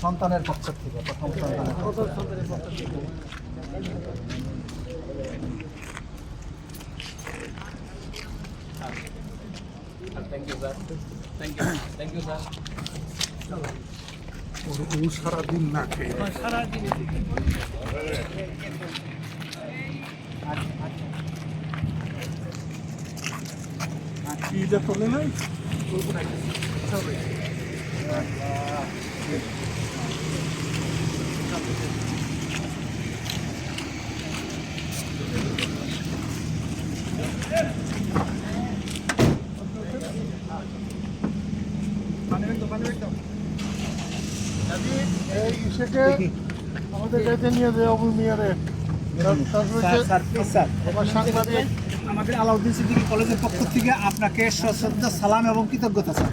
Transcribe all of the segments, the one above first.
সন্তানের পক্ষ থেকে প্রথম সন্তানের পক্ষ থেকে Thank you, sir. Thank you, sir. সারাদিন না খেয়ে সারাদিন ঈদে তোলে নাই আমাদের কাছে নিয়ে যায় অবুল মিয়ারে সাংবাদিক আমাদের আলাউদ্দিন সিদ্দিকী কলেজের পক্ষ থেকে আপনাকে সশ্রদ্ধ সালাম এবং কৃতজ্ঞতা স্যার।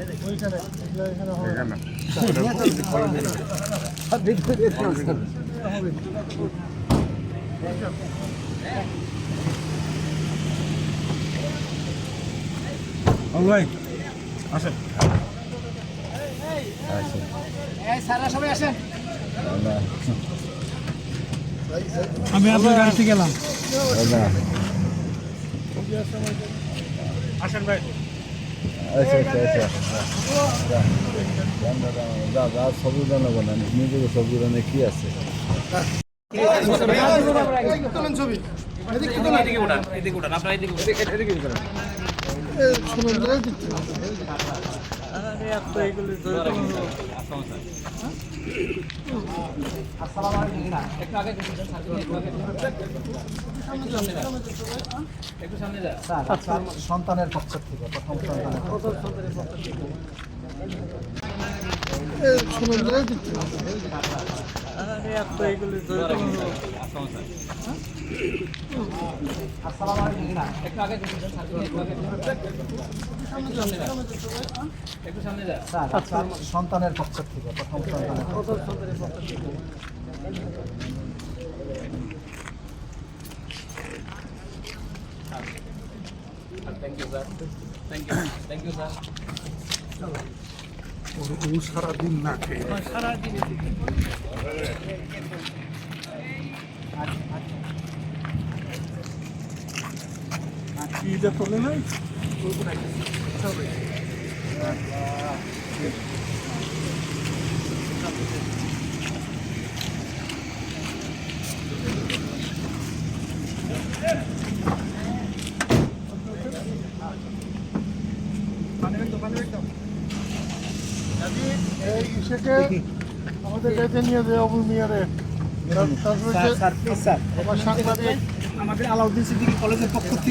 ভাই আসেন স্যাররা সবাই আসেন। আমি আপনার গাড়িতে গেলাম আসেন ভাই সংবিধান নিজেকে সংবিধানে কি আছে সন্তানের পক্ষ থেকে প্রথম সন্তানের পক্ষ থেকে সন্তানের পক্ষ থেকে প্রথম সন্তানের পক্ষ থেকে Thank you, sir. Thank you, sir. সারাদিন না খেয়ে সারাদিন ঈদে তোলে নাই আমাদের কাছে নিয়ে যায় অবুল মিয়ারে সাংবাদিক আমাদের আলাউদ্দিন সিদ্দিকী কলেজের পক্ষ থেকে